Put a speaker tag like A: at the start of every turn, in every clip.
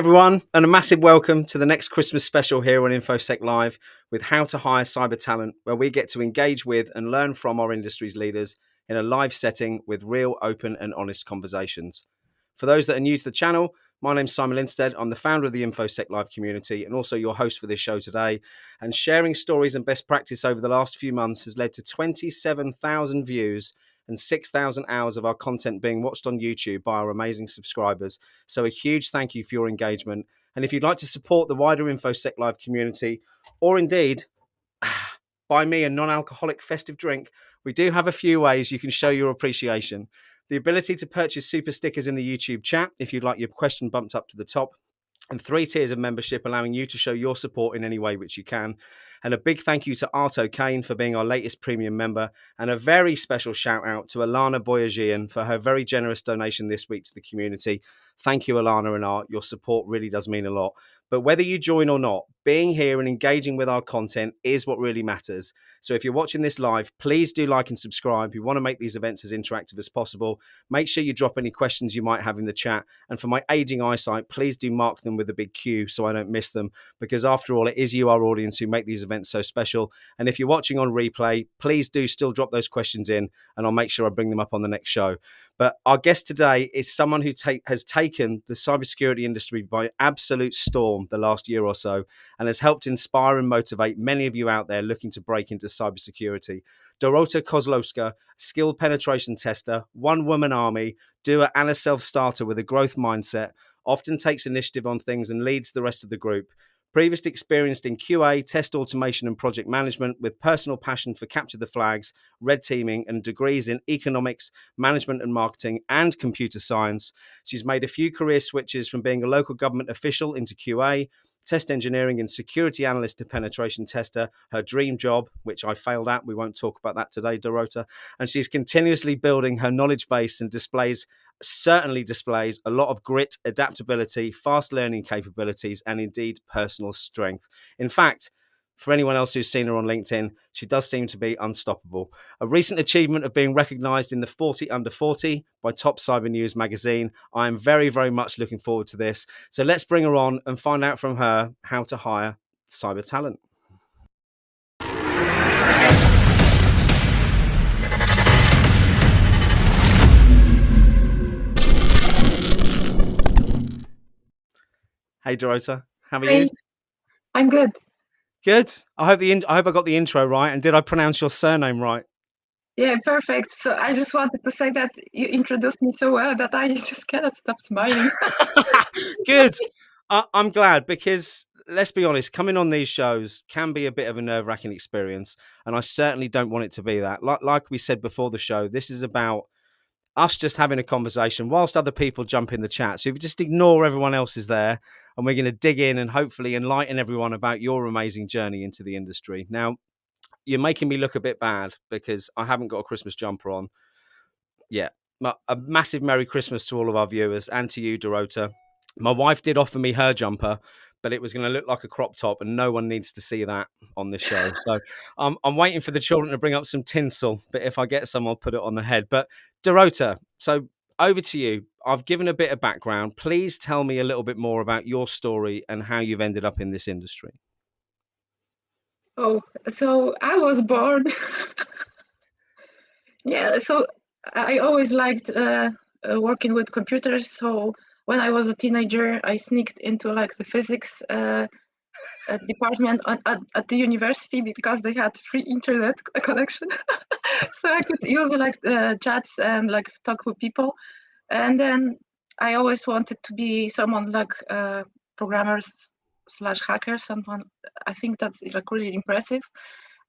A: everyone, and a massive welcome to the next Christmas special here on InfoSec Live with How to Hire Cyber Talent, where we get to engage with and learn from our industry's leaders in a live setting with real, open and honest conversations. For those that are new to the channel, my name's Simon Linstead. I'm the founder of the InfoSec Live community and also your host for this show today. And sharing stories and best practice over the last few months has led to 27,000 views and 6,000 hours of our content being watched on YouTube by our amazing subscribers. So a huge thank you for your engagement. And if you'd like to support the wider InfoSec Live community, or indeed buy me a non-alcoholic festive drink, we do have a few ways you can show your appreciation. The ability to purchase super stickers in the YouTube chat if you'd like your question bumped up to the top, and 3 tiers of membership allowing you to show your support in any way which you can. And a big thank you to Arto Kane for being our latest premium member, and a very special shout out to Alana Boyajian for her very generous donation this week to the community. Thank you, Alana and Art. Your support really does mean a lot. But whether you join or not, being here and engaging with our content is what really matters. So if you're watching this live, please do like and subscribe. We want to make these events as interactive as possible. Make sure you drop any questions you might have in the chat. And for my aging eyesight, please do mark them with a big Q so I don't miss them, because after all, it is you, our audience, who make these events so special. And if you're watching on replay, please do still drop those questions in and I'll make sure I bring them up on the next show. But our guest today is someone who has taken the cybersecurity industry by absolute storm the last year or so and has helped inspire and motivate many of you out there looking to break into cybersecurity. Dorota Kozlowska, skilled penetration tester, one-woman army, doer and a self-starter with a growth mindset, often takes initiative on things and leads the rest of the group. Previously experienced in QA, test automation and project management, with personal passion for capture the flags, red teaming and degrees in economics, management and marketing and computer science. She's made a few career switches from being a local government official into QA, test engineering and security analyst to penetration tester, her dream job, which I failed at. We won't talk about that today, Dorota. And she's continuously building her knowledge base and certainly displays a lot of grit, adaptability, fast learning capabilities, and indeed personal strength. In fact, for anyone else who's seen her on LinkedIn, she does seem to be unstoppable. A recent achievement of being recognized in the 40 under 40 by Top Cyber News magazine. I am very, very much looking forward to this. So let's bring her on and find out from her how to hire cyber talent. Hey, Dorota, how are you?
B: I'm good.
A: Good. I hope I got the intro right. And did I pronounce your surname right?
B: Yeah, perfect. So I just wanted to say that you introduced me so well that I just cannot stop smiling.
A: Good. I'm glad, because let's be honest, coming on these shows can be a bit of a nerve-wracking experience. And I certainly don't want it to be that. Like we said before the show, this is about us just having a conversation whilst other people jump in the chat. So if you just ignore everyone else is there, and we're going to dig in and hopefully enlighten everyone about your amazing journey into the industry. Now, you're making me look a bit bad because I haven't got a Christmas jumper on yet. A massive Merry Christmas to all of our viewers and to you, Dorota. My wife did offer me her jumper, but it was going to look like a crop top, and no one needs to see that on this show. So I'm waiting for the children to bring up some tinsel, but if I get some, I'll put it on the head. But Dorota, so over to you. I've given a bit of background. Please tell me a little bit more about your story and how you've ended up in this industry.
B: Oh, so I was born. Yeah, so I always liked working with computers. So when I was a teenager, I sneaked into like the physics department at the university because they had free internet connection. So I could use like chats and like talk with people. And then I always wanted to be someone like programmers / hackers. Someone, I think that's like really impressive.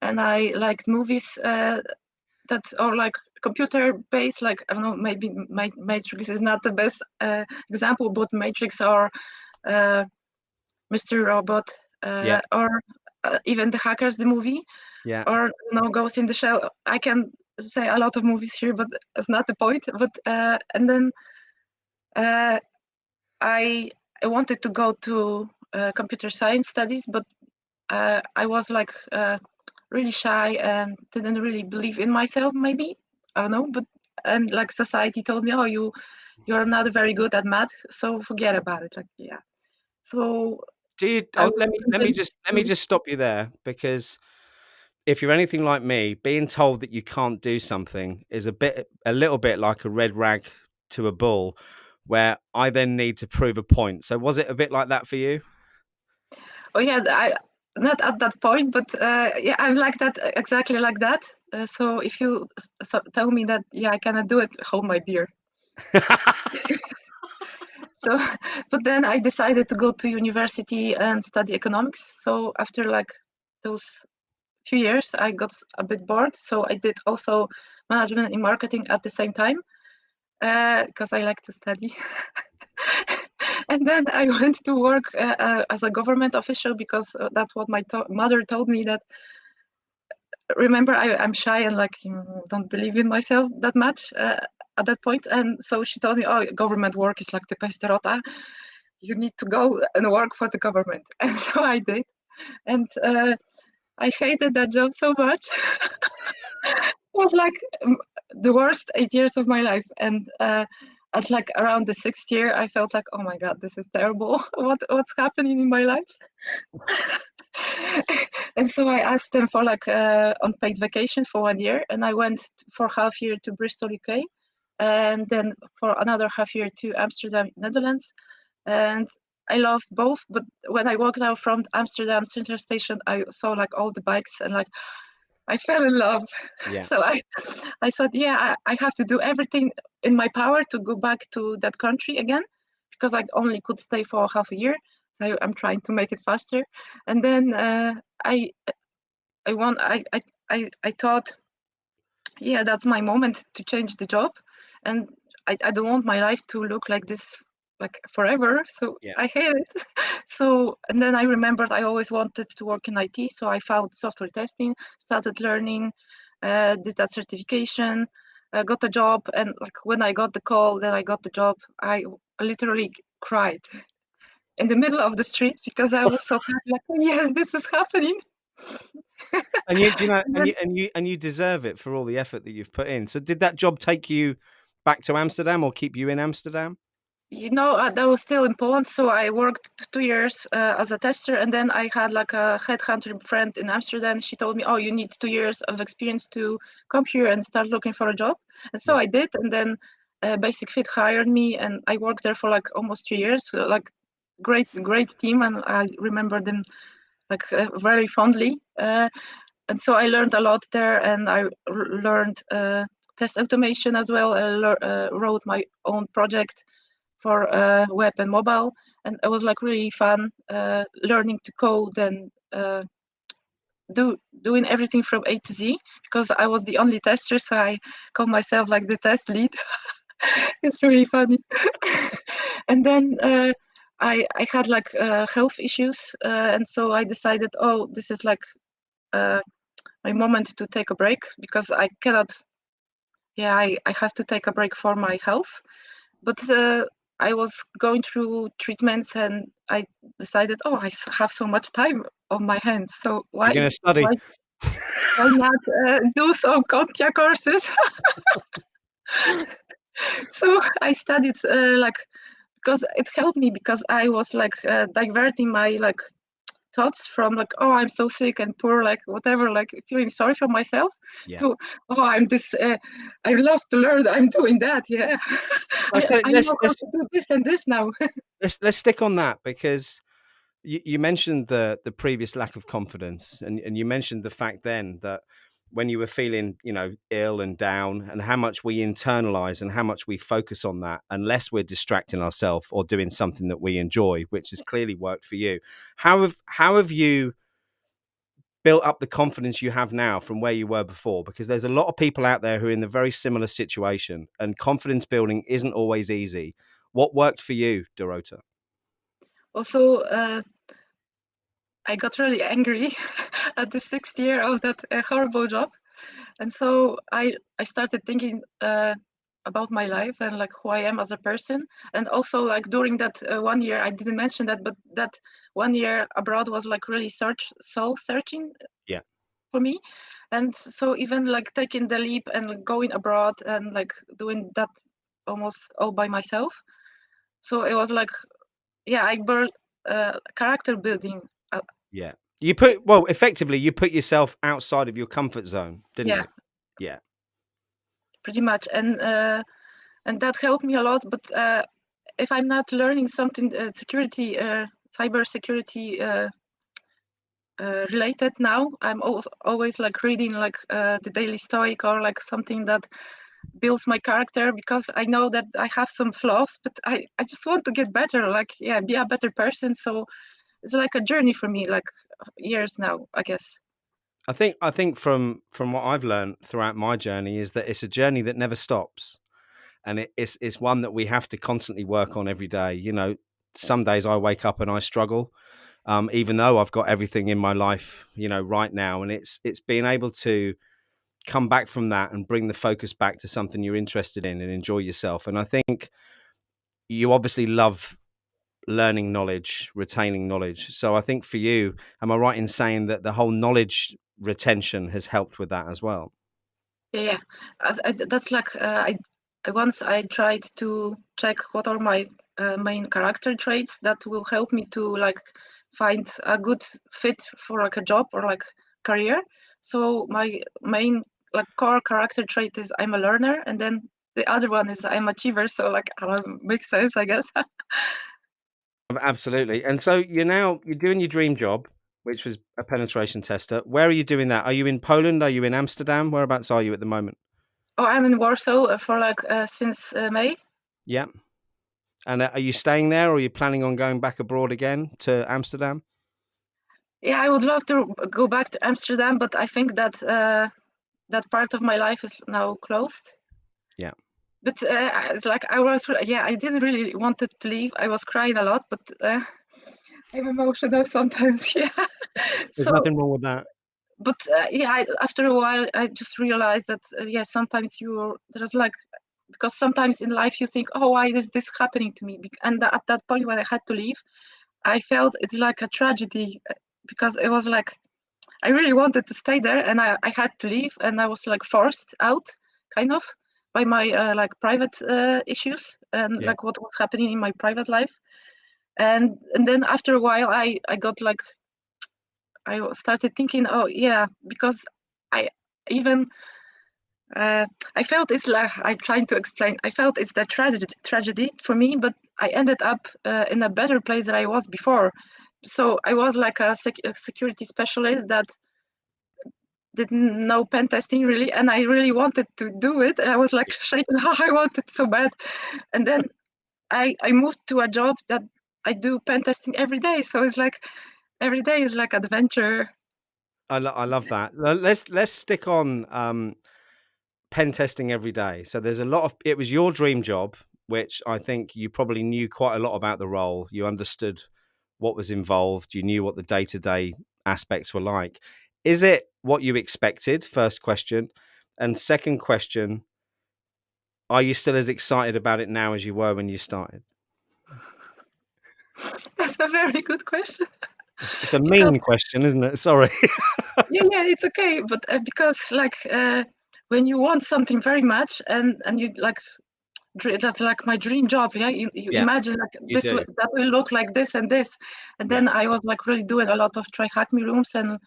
B: And I liked movies that are like computer based, like, I don't know, maybe Matrix is not the best example, but Matrix or Mr. Robot or even The Hackers, the movie, or Ghost in the Shell. I can say a lot of movies here, but that's not the point. But and then I wanted to go to computer science studies, but I was like really shy and didn't really believe in myself, maybe, I don't know, and like society told me, oh, you're not very good at math, so forget about it. Like, yeah. So
A: Do you?
B: I
A: Oh,
B: was
A: let me just stop you there, because if you're anything like me, being told that you can't do something is a little bit like a red rag to a bull, where I then need to prove a point. So was it a bit like that for you?
B: oh yeah, I not at that point, but yeah, I'm like that, exactly like that. So if you tell me that, yeah, I cannot do it, hold my beer. So, but then I decided to go to university and study economics. So after like those few years, I got a bit bored. So I did also management in marketing at the same time, because I like to study. And then I went to work as a government official, because that's what my mother told me. That, remember, I'm shy and like don't believe in myself that much at that point. And so she told me, oh, government work is like the best, Dorota. You need to go and work for the government. And so I did. And I hated that job so much. It was like the worst 8 years of my life. And at like around the sixth year, I felt like, oh my God, this is terrible. What's happening in my life? And so I asked them for like unpaid vacation for 1 year, and I went for half year to Bristol, UK, and then for another half year to Amsterdam, Netherlands. And I loved both, but when I walked out from Amsterdam Central Station, I saw like all the bikes, and like I fell in love.
A: Yeah.
B: So I thought, yeah, I have to do everything in my power to go back to that country again, because I only could stay for half a year. So I'm trying to make it faster. And then I I want I thought, yeah, that's my moment to change the job, and I don't want my life to look like this like forever. So
A: Yeah.
B: I hate it. So, and then I remembered I always wanted to work in IT, so I found software testing, started learning, did that certification, got a job, and like when I got the call that I got the job, I literally cried in the middle of the street, because I was so happy, like, oh, yes, this is happening.
A: And you, do you know,
B: And
A: and
B: then,
A: you deserve it for all the effort that you've put in. So did that job take you back to Amsterdam or keep you in Amsterdam?
B: that was still in Poland. So I worked 2 years as a tester, and then I had like a headhunter friend in Amsterdam. She told me, "Oh, you need 2 years of experience to come here and start looking for a job." And so
A: Yeah.
B: I did, and then Basic Fit hired me, and I worked there for like almost 3 years. Like great team, and I remember them like very fondly. And so I learned a lot there, and I learned test automation as well. I wrote my own project for web and mobile, and it was like really fun learning to code and doing everything from A to Z, because I was the only tester, so I call myself like the test lead. It's really funny. And then I had like health issues, and so I decided, oh, this is like my moment to take a break, because I cannot. Yeah, I have to take a break for my health. But I was going through treatments, and I decided, oh, I have so much time on my hands, so
A: You're going to study.
B: why not do some CompTIA courses? So I studied like, because it helped me, because I was like diverting my like thoughts from like, oh, I'm so sick and poor, like whatever, like feeling sorry for myself,
A: Yeah.
B: to, oh, I'm this I love to learn, I'm doing that, yeah.
A: Okay,
B: I
A: let's
B: know how to do this and this now.
A: let's stick on that, because you mentioned the previous lack of confidence, and you mentioned the fact then that when you were feeling, ill and down, and how much we internalize and how much we focus on that, unless we're distracting ourselves or doing something that we enjoy, which has clearly worked for you. How have you built up the confidence you have now from where you were before? Because there's a lot of people out there who are in the very similar situation, and confidence building isn't always easy. What worked for you, Dorota?
B: Also, I got really angry at the sixth year of that horrible job, and so I started thinking about my life and like who I am as a person. And also like during that 1 year, I didn't mention that, but that 1 year abroad was like really soul searching
A: Yeah.
B: for me. And so even like taking the leap and going abroad and like doing that almost all by myself. So it was like, yeah, character building.
A: Yeah. Effectively, you put yourself outside of your comfort zone, didn't
B: Yeah,
A: you? Yeah.
B: pretty much, and that helped me a lot. But if I'm not learning something security, cyber security related now, I'm always like reading like the Daily Stoic or like something that builds my character, because I know that I have some flaws, but I just want to get better, like be a better person. So it's like a journey for me, like years now, I guess.
A: I think from what I've learned throughout my journey is that it's a journey that never stops, and it's one that we have to constantly work on every day. You know, some days I wake up and I struggle, even though I've got everything in my life, you know, right now, and it's being able to come back from that and bring the focus back to something you're interested in and enjoy yourself. And I think you obviously love learning knowledge, retaining knowledge. So I think for you, am I right in saying that the whole knowledge retention has helped with that as well?
B: Yeah. That's like once I tried to check what are my main character traits that will help me to like find a good fit for like a job or like career. So my main like core character trait is I'm a learner, and then the other one is I'm achiever. So like makes sense, I guess.
A: Absolutely. And so you're doing your dream job, which was a penetration tester. Where are you doing that? Are you in Poland? Are you in Amsterdam? Whereabouts are you at the moment?
B: Oh, I'm in Warsaw for like since May.
A: Yeah. And are you staying there, or are you planning on going back abroad again to Amsterdam?
B: Yeah, I would love to go back to Amsterdam, but I think that that part of my life is now closed.
A: Yeah.
B: But it's like I didn't really wanted to leave. I was crying a lot, but I'm emotional sometimes. Yeah.
A: There's
B: So,
A: nothing wrong with that.
B: but after a while, I just realized that sometimes there's like, because sometimes in life you think, oh, why is this happening to me? And at that point when I had to leave, I felt it's like a tragedy, because it was like I really wanted to stay there, and I had to leave, and I was like forced out, kind of, by my like private issues and
A: Yeah.
B: like what was happening in my private life. And then after a while, I got like I started thinking, oh yeah, because I even I felt it's like I trying to explain. I felt it's the tragedy for me, but I ended up in a better place than I was before. So I was like a security specialist that didn't know pen testing really, and I really wanted to do it. I was like shaking, how I wanted so bad. And then I moved to a job that I do pen testing every day. So it's like every day is like adventure.
A: I love that. Let's stick on pen testing every day. So there's a lot of it was your dream job, which I think you probably knew quite a lot about the role. You understood what was involved. You knew what the day-to-day aspects were like. Is it what you expected? First question. And second question, are you still as excited about it now as you were when you started?
B: That's a very good question.
A: It's a
B: Because
A: mean question, isn't it? Sorry.
B: yeah, it's okay, but because like when you want something very much, and you like that's like my dream job. Yeah, you
A: Yeah,
B: imagine like
A: you do.
B: that will look like this and this, and
A: Yeah.
B: then I was like really doing a lot of try hack me rooms and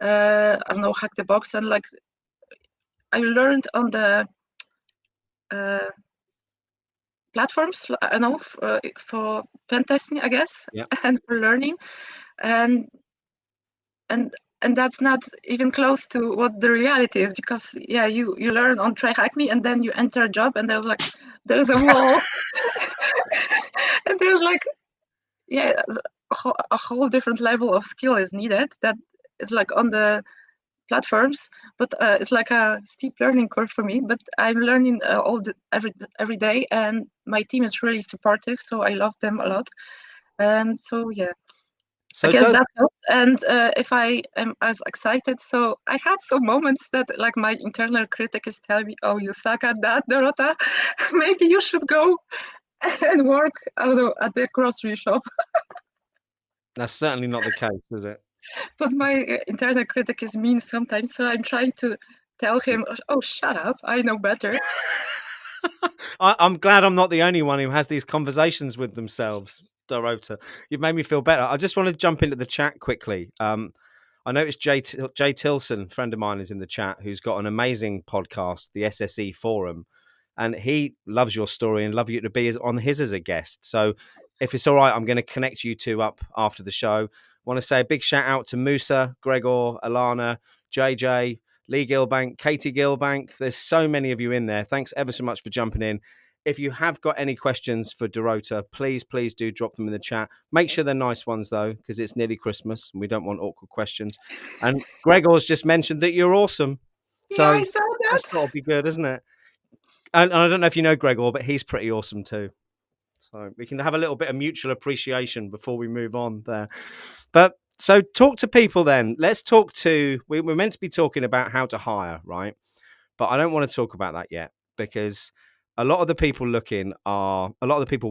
B: I don't know, hack the box, and like I learned on the uh, platforms, I don't know, for pen testing, I guess,
A: Yeah.
B: and for learning, and and and that's not even close to what the reality is, because you learn on try hack me, and then you enter a job, and there's a wall, and there's like a whole different level of skill is needed that is like on the platforms, but it's like a steep learning curve for me, but I'm learning every day, and my team is really supportive, so I love them a lot. And so I
A: So
B: guess
A: does
B: that helps. And if I am as excited, so I had some moments that like my internal critic is telling me, oh, you suck at that, Dorota. Maybe you should go and work, I don't know, at the grocery shop.
A: that's certainly not the case, is it?
B: But my internal critic is mean sometimes, so I'm trying to tell him, oh, shut up, I know better.
A: I'm glad I'm not the only one who has these conversations with themselves. Dorota, you've made me feel better. I just want to jump into the chat quickly. I noticed Jay Tilson, friend of mine, is in the chat, who's got an amazing podcast, the SSE Forum, and he loves your story and love you to be on his as a guest. So if it's all right, I'm going to connect you two up after the show. Want to say a big shout out to Musa, Gregor, Alana, JJ, Lee Gilbank, Katie Gilbank. There's so many of you in there. Thanks ever so much for jumping in. If you have got any questions for Dorota, please do drop them in the chat. Make sure they're nice ones, though, because it's nearly Christmas and we don't want awkward questions. And Gregor's just mentioned that you're awesome.
B: Yeah, I
A: So
B: saw that.
A: that's got to be good, isn't it? And I don't know if you know Gregor, but he's pretty awesome too. So we can have a little bit of mutual appreciation before we move on there. But so talk to people then. Let's talk to, we're meant to be talking about how to hire, right? But I don't want to talk about that yet because a lot of the people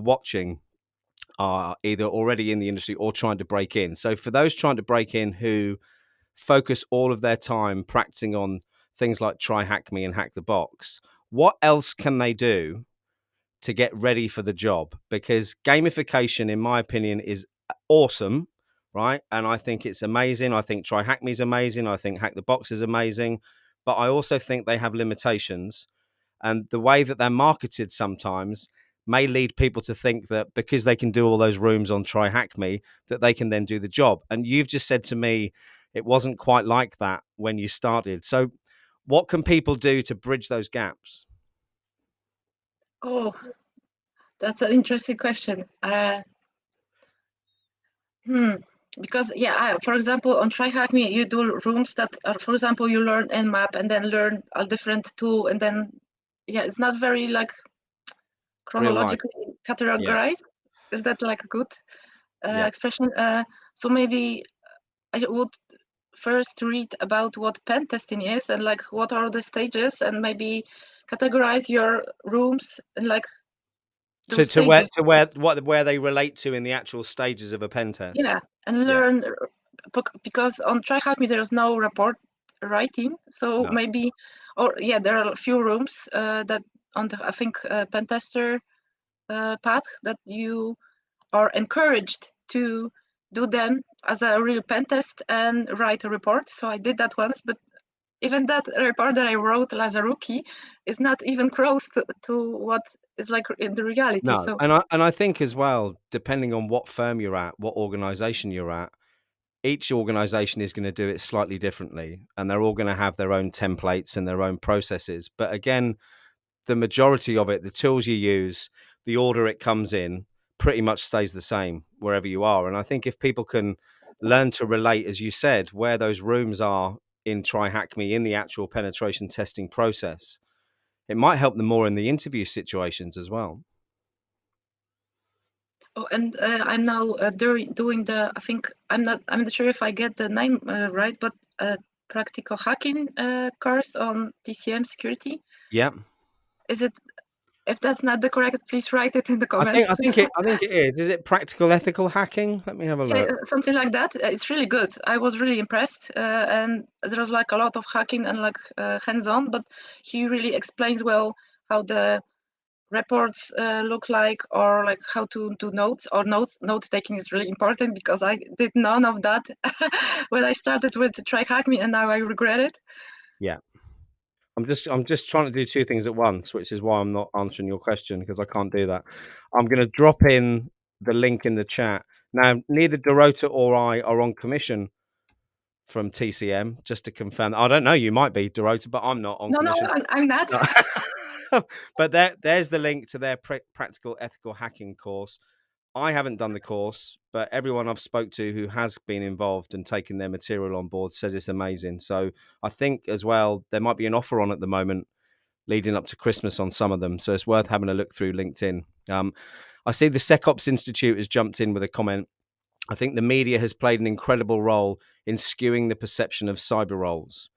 A: watching are either already in the industry or trying to break in. So for those trying to break in who focus all of their time practicing on things like Try Hack Me and Hack the Box, what else can they do to get ready for the job? Because gamification, in my opinion, is awesome, right? And I think it's amazing. I think Try Hack Me is amazing. I think Hack the Box is amazing. But I also think they have limitations. And the way that they're marketed sometimes may lead people to think that because they can do all those rooms on Try Hack Me, that they can then do the job. And you've just said to me, it wasn't quite like that when you started. So what can people do to bridge those gaps?
B: Oh, that's an interesting question. Because for example, on Try Hack Me, you do rooms that are, for example, you learn Nmap and then learn a different tool, and then it's not very like chronologically categorized. Is that like a good expression? So maybe I would first read about what pen testing is and like what are the stages, and maybe categorize your rooms and like
A: where they relate to in the actual stages of a pen test.
B: Yeah, and learn because on Try Hack Me there is no report writing, so maybe there are a few rooms that on the pen tester path that you are encouraged to do them as a real pen test and write a report. So I did that once, but even that report that I wrote as a rookie is not even close to what is like in the reality.
A: No,
B: so.
A: and I think as well, depending on what firm you're at, what organization you're at, each organization is going to do it slightly differently, and they're all going to have their own templates and their own processes. But again, the majority of it, the tools you use, the order it comes in, pretty much stays the same wherever you are. And I think if people can learn to relate, as you said, where those rooms are in Try Hack Me in the actual penetration testing process, it might help them more in the interview situations as well.
B: Oh, and I'm now doing the, I'm not sure if I get the name right, but practical hacking course on TCM security.
A: Yeah.
B: Is it? If that's not the correct, please write it in the comments.
A: I think it is. Is it practical ethical hacking? Let me have a look.
B: Something like that. It's really good. I was really impressed, and there was like a lot of hacking and like hands-on, but he really explains well how the reports look like, or like how to do notes, or note taking is really important because I did none of that when I started with Try Hack Me, and now I regret it.
A: Yeah. I'm just trying to do two things at once, which is why I'm not answering your question, because I can't do that. I'm going to drop in the link in the chat. Now, neither Dorota or I are on commission from TCM, just to confirm. I don't know, you might be, Dorota, but I'm not on commission.
B: No, I'm not.
A: But there's the link to their practical ethical hacking course. I haven't done the course, but everyone I've spoke to who has been involved and taken their material on board says it's amazing. So I think as well, there might be an offer on at the moment leading up to Christmas on some of them. So it's worth having a look through LinkedIn. I see the SecOps Institute has jumped in with a comment. I think the media has played an incredible role in skewing the perception of cyber roles.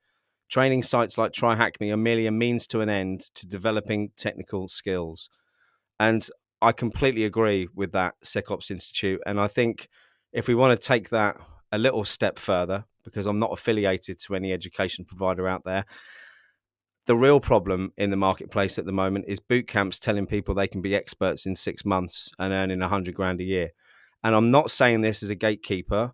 A: Training sites like Try Hack Me are merely a means to an end to developing technical skills. And I completely agree with that, SecOps Institute. And I think if we want to take that a little step further, because I'm not affiliated to any education provider out there, the real problem in the marketplace at the moment is boot camps telling people they can be experts in 6 months and earning 100 grand a year. And I'm not saying this as a gatekeeper,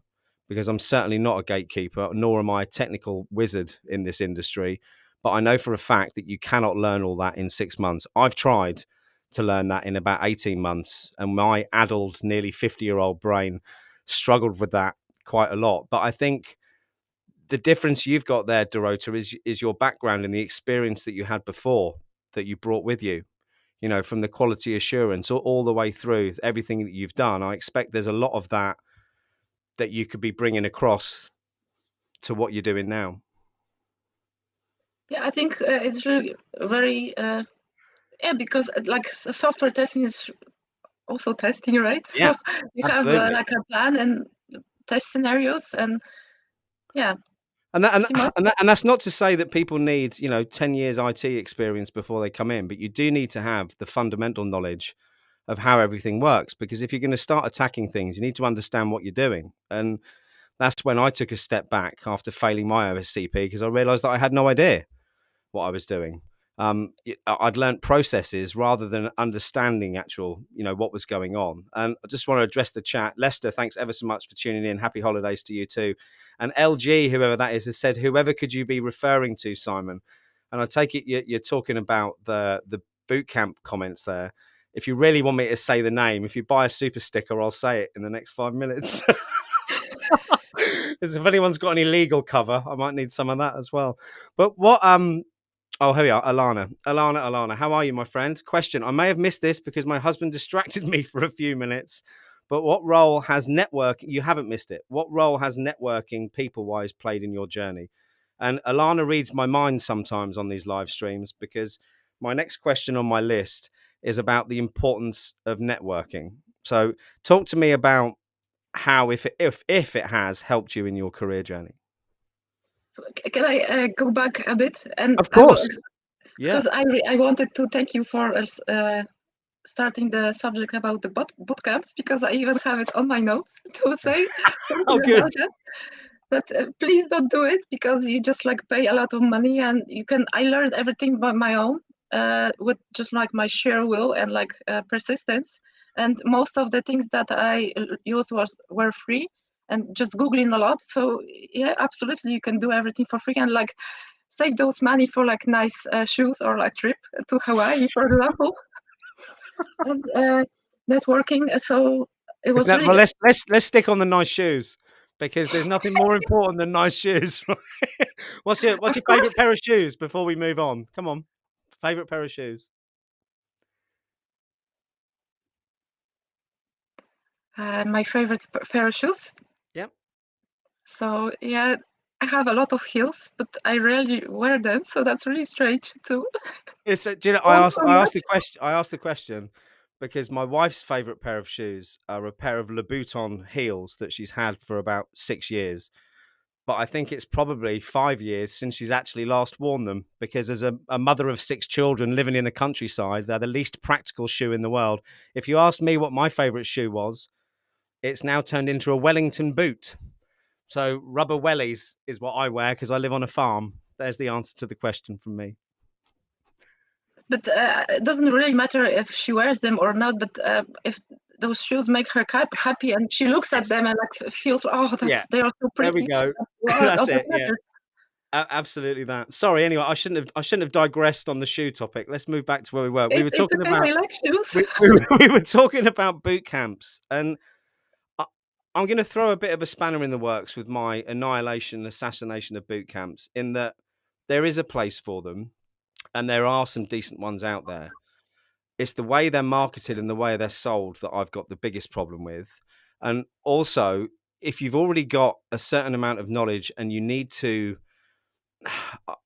A: because I'm certainly not a gatekeeper, nor am I a technical wizard in this industry. But I know for a fact that you cannot learn all that in 6 months. I've tried to learn that in about 18 months, and my addled, nearly 50-year-old brain struggled with that quite a lot. But I think the difference you've got there, Dorota, is your background and the experience that you had before that you brought with you. You know, from the quality assurance all the way through everything that you've done. I expect there's a lot of that you could be bringing across to what you're doing now.
B: Yeah, I think it's really very because like software testing is also testing, right?
A: Yeah,
B: So you have
A: absolutely.
B: like a plan and test scenarios, and yeah,
A: And that, and,
B: pretty much.
A: and, that, and that's not to say that people need, 10 years IT experience before they come in, but you do need to have the fundamental knowledge of how everything works, because if you're going to start attacking things, you need to understand what you're doing. And that's when I took a step back after failing my OSCP, because I realized that I had no idea what I was doing. I'd learned processes rather than understanding actual, what was going on. And I just want to address the chat. Lester, thanks ever so much for tuning in. Happy holidays to you too. And LG, whoever that is, has said, whoever could you be referring to, Simon? And I take it you're talking about the boot camp comments there. If you really want me to say the name, if you buy a super sticker, I'll say it in the next 5 minutes. If anyone's got any legal cover, I might need some of that as well. But what oh, here we are. Alana. How are you, my friend? Question. I may have missed this because my husband distracted me for a few minutes. But what role has networking? You haven't missed it. What role has networking, people-wise, played in your journey? And Alana reads my mind sometimes on these live streams, because my next question on my list is about the importance of networking. So, talk to me about how, if it has helped you in your career journey.
B: So can I go back a bit? And
A: Of
B: I will,
A: course. Yeah.
B: because I wanted to thank you for starting the subject about the boot camps, because I even have it on my notes to say
A: Oh,
B: something
A: good.
B: about that. But please don't do it, because you just like pay a lot of money, and I learned everything by my own, with just like my sheer will and like persistence. And most of the things that I used were free, and just Googling a lot. So yeah, absolutely, you can do everything for free, and like save those money for like nice shoes, or like trip to Hawaii, for example. And networking. So it was
A: Well,
B: really.
A: let's stick on the nice shoes, because there's nothing more important than nice shoes. Right? What's
B: Of
A: your
B: course,
A: favorite pair of shoes before we move on? Come on, favorite pair of shoes.
B: my favorite pair of shoes.
A: Yep.
B: So yeah, I have a lot of heels, but I rarely wear them. So that's really strange too.
A: It's do you know,
B: Don't so
A: I asked
B: much.
A: the question. I asked the question because my wife's favorite pair of shoes are a pair of Louboutin heels that she's had for about 6 years. But I think it's probably 5 years since she's actually last worn them, because as a mother of 6 children living in the countryside, they're the least practical shoe in the world. If you asked me what my favorite shoe was, it's now turned into a Wellington boot. So rubber wellies is what I wear because I live on a farm. There's the answer to the question from me.
B: But it doesn't really matter if she wears them or not. But if those shoes make her happy, and she looks at
A: Yes.
B: them and like feels, oh,
A: Yeah.
B: they are so
A: There we
B: pretty.
A: go.
B: What
A: That's
B: all that
A: it. Yeah.
B: matters.
A: Absolutely that. Sorry. Anyway, I shouldn't have digressed on the shoe topic. Let's move back to where we were. We were
B: It's
A: talking
B: okay.
A: about
B: I like shoes.
A: we were talking about boot camps, and I, I'm going to throw a bit of a spanner in the works with my annihilation, assassination of boot camps, in that there is a place for them, and there are some decent ones out there. It's the way they're marketed and the way they're sold that I've got the biggest problem with. And also, if you've already got a certain amount of knowledge and you need to,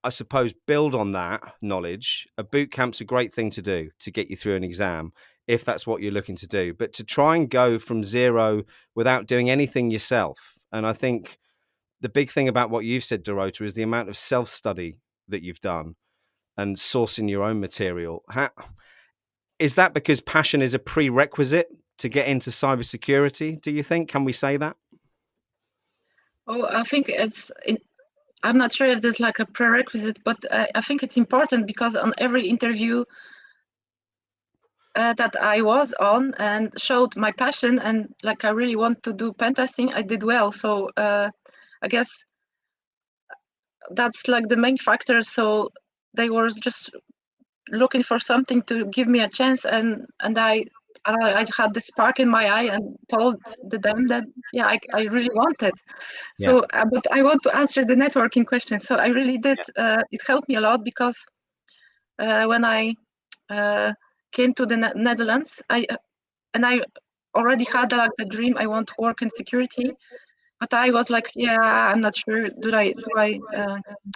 A: I suppose, build on that knowledge, a boot camp's a great thing to do to get you through an exam, if that's what you're looking to do. But to try and go from zero without doing anything yourself, and I think the big thing about what you've said, Dorota, is the amount of self-study that you've done and sourcing your own material. Is that because passion is a prerequisite to get into cybersecurity? Do you think? Can we say that?
B: Oh, I think I'm not sure if there's like a prerequisite, but I think it's important, because on every interview, that I was on and showed my passion, and like I really want to do pen testing, I did well. So I guess that's like the main factor. So they were just looking for something to give me a chance, and I had this spark in my eye and told them that yeah, I really want it.
A: Yeah.
B: So but I want to answer the networking question. So I really did. It helped me a lot because when I came to the Netherlands, I already had like the dream I want to work in security, but I was like, yeah, I'm not sure.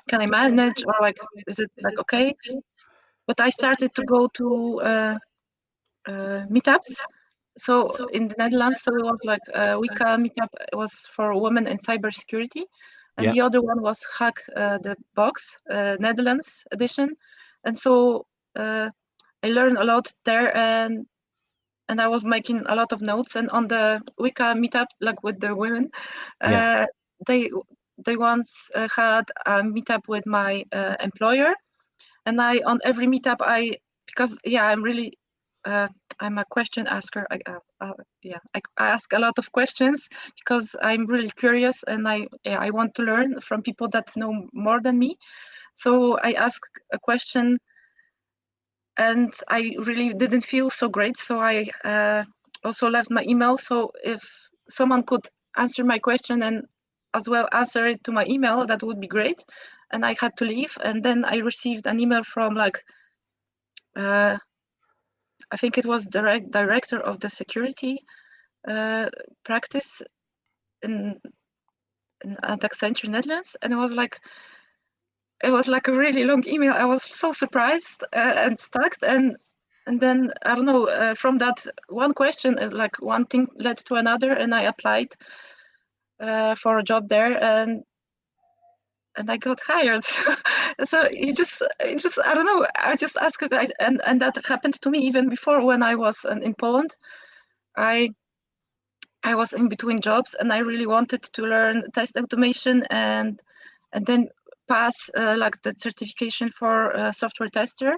B: Can I manage, or like is it like okay? But I started to go to meetups. So in the Netherlands, so it was like Wicca meetup was for women in cybersecurity, and
A: Yeah.
B: the other one was Hack the Box Netherlands edition, and so I learned a lot there, and I was making a lot of notes. And on the Wicca meetup, like with the women,
A: Yeah.
B: they once had a meetup with my employer, and I on every meetup because yeah, I'm really I'm a question asker. I ask a lot of questions because I'm really curious, and I want to learn from people that know more than me. So I ask a question, and I really didn't feel so great. So I also left my email. So if someone could answer my question and as well answer it to my email, that would be great. And I had to leave, and then I received an email from like I think it was director of the security practice in at Accenture Netherlands, and it was like a really long email. I was so surprised and stuck, and then I don't know. From that one question, like one thing led to another, and I applied for a job there, and I got hired. So you just I don't know. I just asked a guy, and that happened to me even before when I was in Poland. I I was in between jobs, and I really wanted to learn test automation and then pass like the certification for software tester.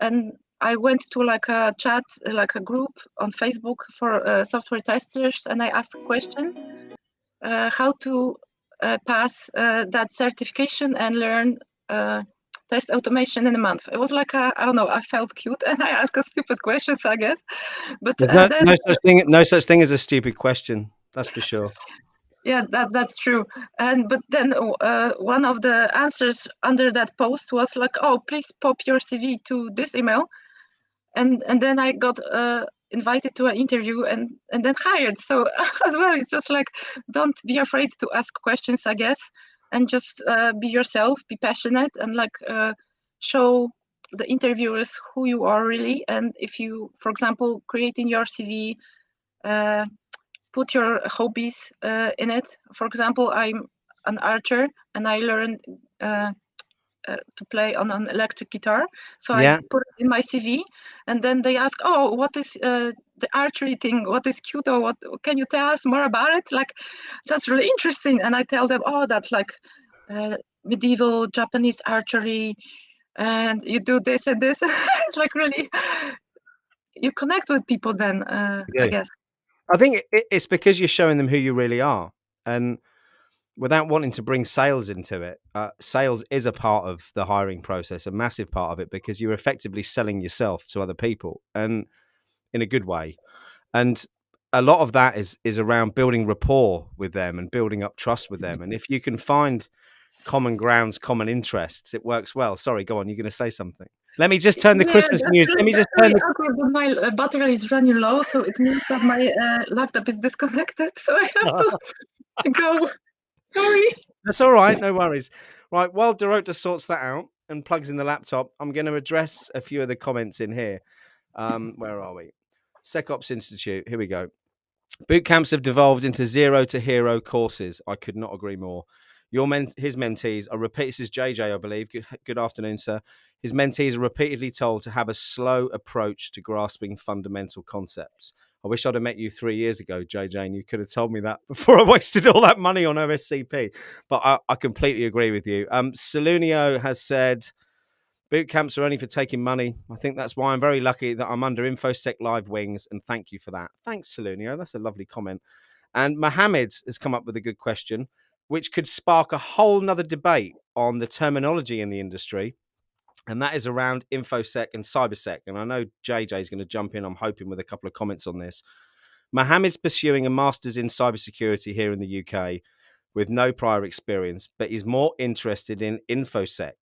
B: And I went to like a chat, like a group on Facebook for software testers, and I asked a question how to pass that certification and learn test automation in a month. It was like I don't know. I felt cute, and I asked a stupid questions, I guess. But
A: There's
B: then
A: no such thing as a stupid question. That's for sure.
B: yeah, that's true. And but then one of the answers under that post was like, "Oh, please pop your CV to this email," and then I got invited to an interview and then hired. So as well, it's just like don't be afraid to ask questions, I guess, and just be yourself, be passionate, and like show the interviewers who you are really. And if you, for example, create in your CV. Put your hobbies in it. For example, I'm an archer, and I learned to play on an electric guitar. So I
A: Yeah.
B: put it in my CV, and then they ask, "Oh, what is the archery thing? What is Kyudo? What can you tell us more about it?" Like, that's really interesting. And I tell them, "Oh, that's like medieval Japanese archery, and you do this and this." It's like really you connect with people then.
A: You
B: I
A: do.
B: guess.
A: I think it's because you're showing them who you really are, and without wanting to bring sales into it, sales is a part of the hiring process, a massive part of it, because you're effectively selling yourself to other people, and in a good way. And a lot of that is around building rapport with them and building up trust with them. And if you can find common grounds, common interests, it works well. Sorry, go on. You're going to say something. Let me just turn the
B: Yeah,
A: Christmas news. Let me just
B: that's
A: turn
B: really
A: the.
B: awkward, but my battery is running low, so it means that my laptop is disconnected, so I have to go. Sorry.
A: That's all right. No worries. Right. While Dorota sorts that out and plugs in the laptop, I'm going to address a few of the comments in here. Where are we? SecOps Institute. Here we go. Boot camps have devolved into zero to hero courses. I could not agree more. His mentees are repeated. This is JJ, I believe. Good afternoon, sir. His mentees are repeatedly told to have a slow approach to grasping fundamental concepts. I wish I'd have met you 3 years ago, JJ, and you could have told me that before I wasted all that money on OSCP. But I completely agree with you. Salunio has said Boot camps are only for taking money. I think that's why I'm very lucky that I'm under InfoSec Live wings, and thank you for that. Thanks, Salunio. That's a lovely comment. And Mohammed has come up with a good question, which could spark a whole nother debate on the terminology in the industry. And that is around InfoSec and CyberSec. And I know JJ is going to jump in, I'm hoping, with a couple of comments on this. Mohammed's pursuing a master's in cybersecurity here in the UK with no prior experience, but is more interested in InfoSec.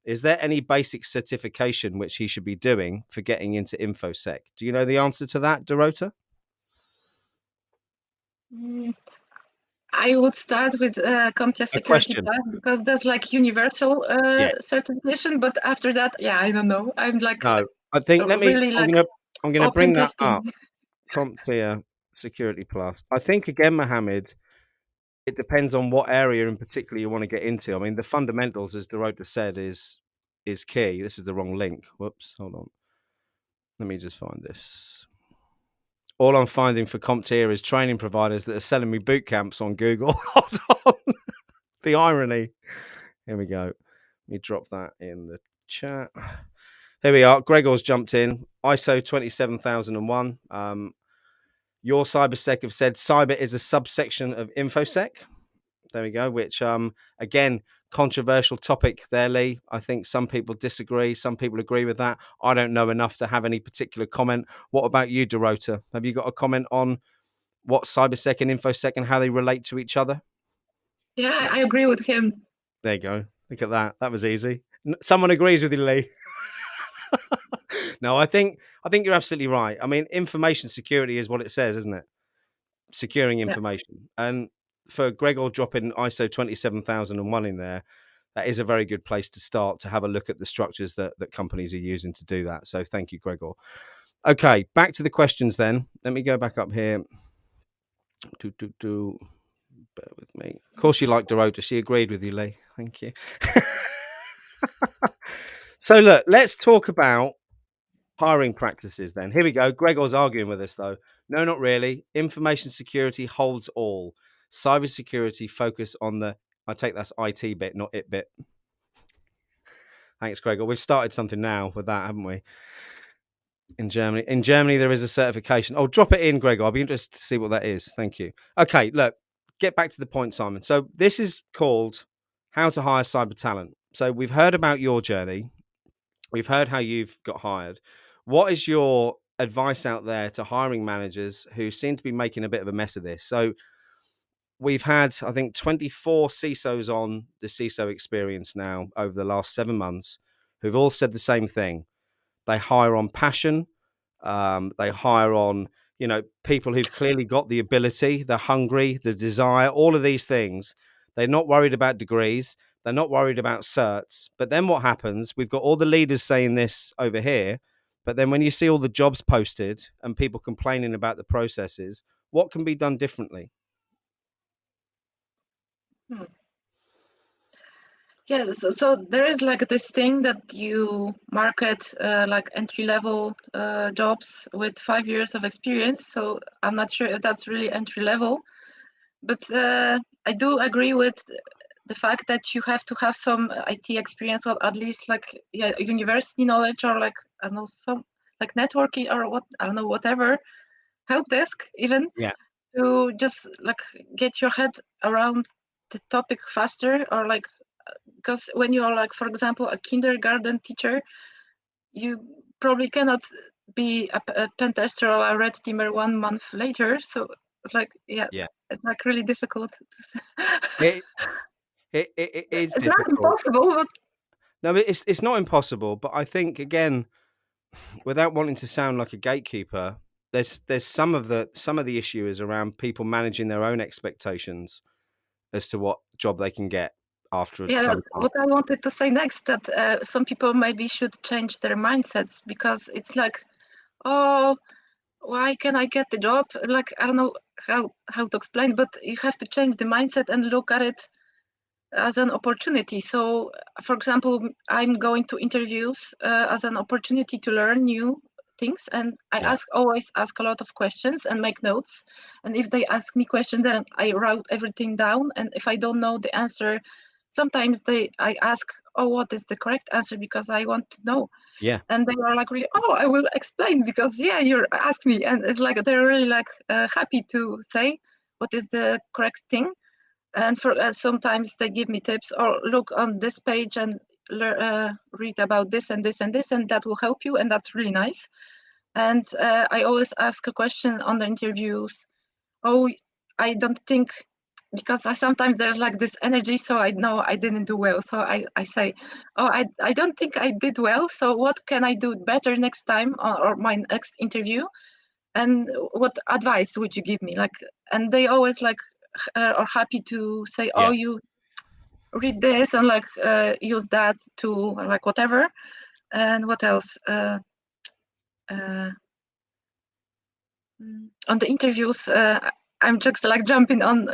A: Is there any basic certification which he should be doing for getting into InfoSec? Do you know the answer to that, Dorota?
B: I would start with CompTIA Security Plus because that's like universal certification. But after that, I don't know. I'm like
A: no. I think
B: really
A: I'm gonna bring that up. CompTIA Security Plus. I think again, Mohammed, it depends on what area in particular you want to get into. I mean, the fundamentals, as Dorota said, is key. This is the wrong link. Whoops, hold on. Let me just find this. All I'm finding for CompTIA is training providers that are selling me boot camps on Google. Hold on. The irony. Here we go. Let me drop that in the chat. Here we are. Gregor's jumped in. ISO 27001. Your CyberSec have said cyber is a subsection of InfoSec. There we go. Which, again, controversial topic there, Lee. I think some people disagree. Some people agree with that. I don't know enough to have any particular comment. What about you, Dorota? Have you got a comment on what CyberSec and InfoSec and how they relate to each other?
B: Yeah, I agree with him.
A: There you go. Look at that. That was easy. Someone agrees with you, Lee. No, I think you're absolutely right. I mean, information security is what it says, isn't it? Securing information. And for Gregor dropping ISO 27001 in there, that is a very good place to start to have a look at the structures that companies are using to do that. So thank you, Gregor. Okay, back to the questions then. Let me go back up here. Bear with me. Of course, you like Dorota. She agreed with you, Lee. Thank you. So look, let's talk about hiring practices then. Here we go. Gregor's arguing with us though. No, not really. Information security holds all. Cybersecurity focus on the, I take that's IT bit, not it bit. Thanks, Gregor. We've started something now with that, haven't we? In Germany, there is a certification. Oh, drop it in, Gregor. I'll be interested to see what that is. Thank you. Okay, look, get back to the point, Simon. So this is called How to Hire Cyber Talent. So we've heard about your journey. We've heard how you've got hired. What is your advice out there to hiring managers who seem to be making a bit of a mess of this? So we've had, I think, 24 CISOs on the CISO experience now over the last 7 months who've all said the same thing. They hire on passion. They hire on, people who've clearly got the ability, the hungry, the desire, all of these things. They're not worried about degrees. They're not worried about certs. But then what happens? We've got all the leaders saying this over here. But then when you see all the jobs posted and people complaining about the processes, what can be done differently?
B: Yeah, so there is like this thing that you market like entry-level jobs with 5 years of experience. So I'm not sure if that's really entry-level. But I do agree with the fact that you have to have some IT experience, or at least like university knowledge, or like I don't know, some like networking or what, I don't know, whatever, help desk even, to just like get your head around the topic faster. Or like, because when you are like, for example, a kindergarten teacher, you probably cannot be a pen tester or a red teamer 1 month later. So it's like, it's like really difficult.
A: It is
B: it's
A: difficult.
B: not impossible, but
A: no, it's not impossible. But I think, again, without wanting to sound like a gatekeeper, there's some of the issue is around people managing their own expectations as to what job they can get after some time.
B: What I wanted to say next, that some people maybe should change their mindsets, because it's like, oh, why can I get the job? Like, I don't know how to explain, but you have to change the mindset and look at it as an opportunity. So, for example, I'm going to interviews as an opportunity to learn new things, and I always ask a lot of questions and make notes. And if they ask me questions, then I write everything down. And if I don't know the answer, sometimes I ask, oh, what is the correct answer, because I want to know.
A: Yeah.
B: And they are like, really, oh, I will explain, because yeah, you asked me. And it's like they're really like happy to say what is the correct thing. And for sometimes they give me tips, or look on this page and read about this and this and this, and that will help you, and that's really nice. And I always ask a question on the interviews. Oh, I don't think, because sometimes there's like this energy, so I know I didn't do well. So I say, oh, I don't think I did well. So what can I do better next time, or my next interview? And what advice would you give me? Like, and they always like are happy to say, oh,
A: Yeah.
B: you read this and like use that to like whatever. And what else? Uh, on the interviews, I'm just like jumping on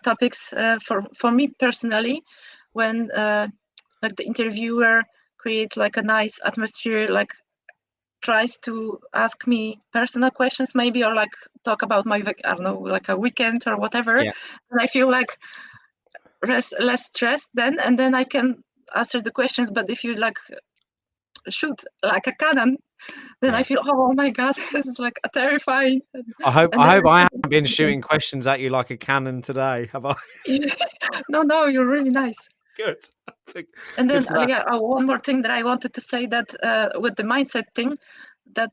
B: topics. For me personally, when like the interviewer creates like a nice atmosphere, like tries to ask me personal questions maybe, or like talk about my I don't know, like a weekend or whatever,
A: Yeah.
B: and I feel like less stressed then, and then I can answer the questions. But if you like shoot like a cannon, then I
A: Yeah.
B: feel, oh my god, this is like terrifying.
A: I hope
B: And
A: I
B: then
A: hope I haven't been shooting questions at you like a cannon today, have I?
B: no, you're really nice.
A: Good.
B: And
A: Good
B: then
A: for that.
B: yeah, one more thing that I wanted to say, that with the mindset thing, that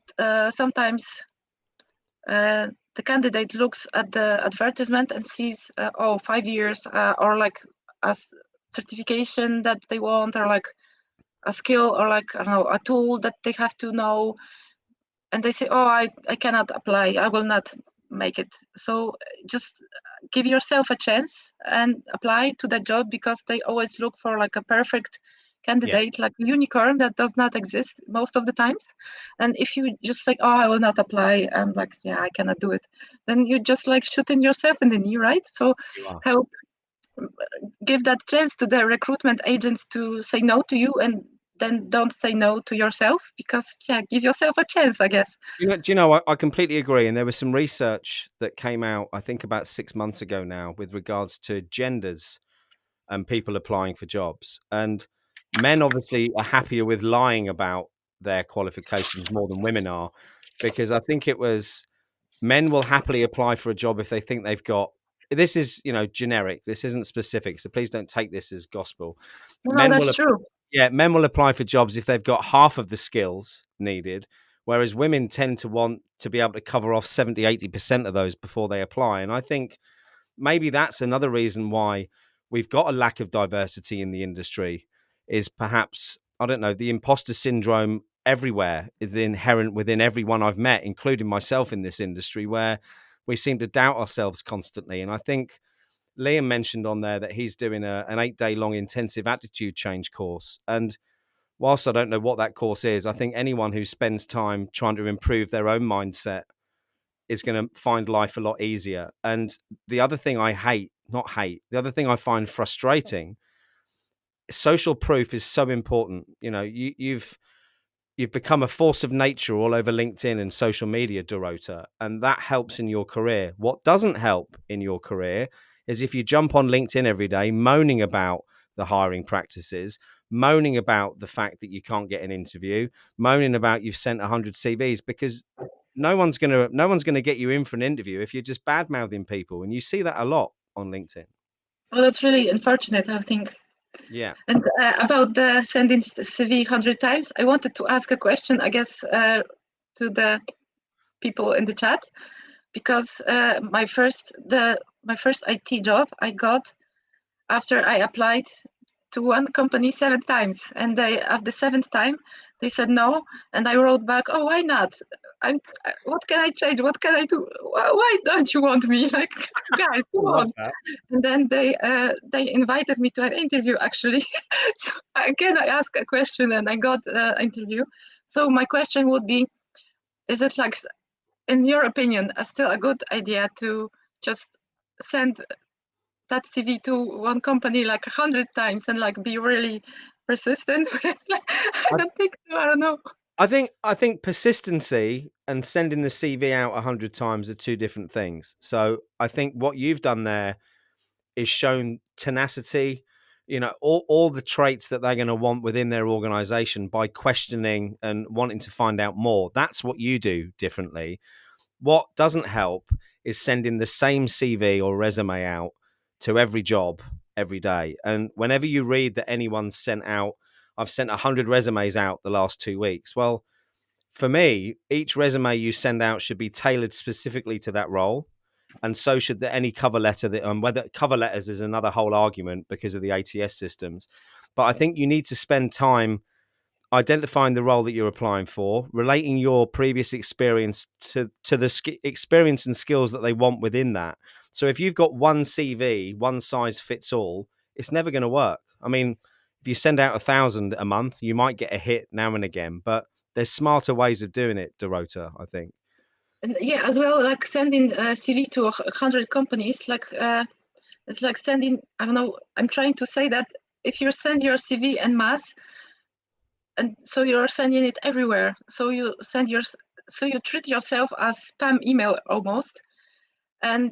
B: sometimes the candidate looks at the advertisement and sees, oh, 5 years, or like a certification that they want, or like a skill, or like, I don't know, a tool that they have to know, and they say, oh, I cannot apply, I will not make it. So just give yourself a chance and apply to that job, because they always look for like a perfect
A: Yeah.
B: candidate, like a unicorn that does not exist most of the times. And if you just say, oh, I will not apply, I'm like, yeah, I cannot do it, then you just like shooting yourself in the knee, right? So
A: You are.
B: help give that chance to the recruitment agents to say no to you, and then don't say no to yourself, because yeah, give yourself a chance, I guess.
A: Do you know, I completely agree. And there was some research that came out, I think about 6 months ago now, with regards to genders and people applying for jobs. And men obviously are happier with lying about their qualifications more than women are, because I think it was men will happily apply for a job if they think they've got, this is, generic. This isn't specific. So please don't take this as gospel.
B: No,
A: Men
B: that's
A: will
B: true.
A: Yeah, men will apply for jobs if they've got half of the skills needed, whereas women tend to want to be able to cover off 70, 80% of those before they apply. And I think maybe that's another reason why we've got a lack of diversity in the industry, is perhaps, I don't know, the imposter syndrome everywhere is inherent within everyone I've met, including myself in this industry, where we seem to doubt ourselves constantly. And I think Liam mentioned on there that he's doing an 8-day long intensive attitude change course. And whilst I don't know what that course is, I think anyone who spends time trying to improve their own mindset is going to find life a lot easier. And the other thing the other thing I find frustrating, social proof is so important. You've become a force of nature all over LinkedIn and social media, Dorota, and that helps in your career. What doesn't help in your career is if you jump on LinkedIn every day moaning about the hiring practices, moaning about the fact that you can't get an interview, moaning about you've sent 100 CVs, because no one's gonna get you in for an interview if you're just bad mouthing people, and you see that a lot on LinkedIn.
B: Well, that's really unfortunate, I think.
A: Yeah,
B: And about the sending CV 100 times, I wanted to ask a question, I guess, to the people in the chat, because my first IT job I got after I applied to one company 7 times, and they, at the seventh time, they said no, and I wrote back, oh, why not? What can I change? What can I do? Why don't you want me? Like, guys,
A: I
B: come
A: love
B: on.
A: that.
B: And then they invited me to an interview, actually. So again, I asked a question and I got an interview. So my question would be, is it like, in your opinion, still a good idea to just send that CV to one company like 100 times and like be really persistent? I
A: I,
B: don't think so. I don't know.
A: I think persistency and sending the CV out 100 times are two different things. So I think what you've done there is shown tenacity all the traits that they're going to want within their organization by questioning and wanting to find out more. That's what you do differently. What doesn't help is sending the same CV or resume out to every job every day. And whenever you read that anyone's sent out, I've sent 100 resumes out the last 2 weeks. Well, for me, each resume you send out should be tailored specifically to that role. And so should any cover letter whether cover letters is another whole argument because of the ATS systems. But I think you need to spend time identifying the role that you're applying for, relating your previous experience to the experience and skills that they want within that. So if you've got one CV, one size fits all, it's never going to work. I mean, if you send out 1,000 a month, you might get a hit now and again, but there's smarter ways of doing it, Dorota, I think.
B: And yeah, as well, like sending a CV to 100 companies, it's like sending, I don't know, I'm trying to say that if you send your CV en masse, and so you're sending it everywhere, so you treat yourself as spam email almost. And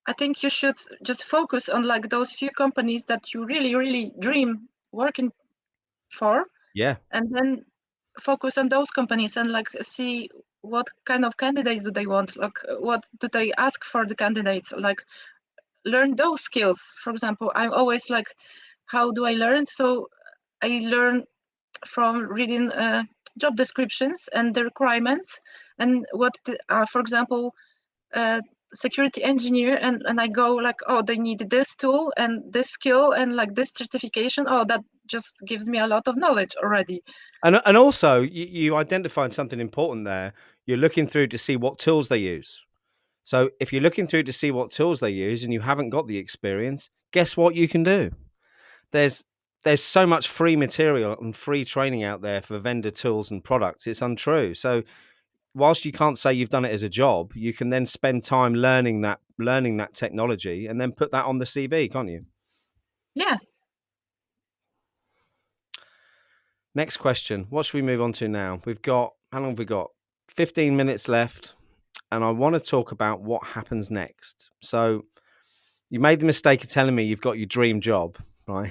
B: I think you should just focus on like those few companies that you really, really dream working for.
A: Yeah.
B: And then focus on those companies and like see what kind of candidates do they want, like what do they ask for the candidates, like learn those skills. For example, I'm always like, how do I learn? So I learn from reading job descriptions and the requirements and what are, for example, security engineer, and I go like, oh, they need this tool and this skill and like this certification. Oh, that just gives me a lot of knowledge already.
A: And also, you identified something important there. You're looking through to see what tools they use. So if you're looking through to see what tools they use and you haven't got the experience, guess what you can do? There's so much free material and free training out there for vendor tools and products. It's untrue. So whilst you can't say you've done it as a job, you can then spend time learning that technology and then put that on the CV, can't you?
B: Yeah.
A: Next question. What should we move on to now? How long have we got? 15 minutes left. And I want to talk about what happens next. So you made the mistake of telling me you've got your dream job, right?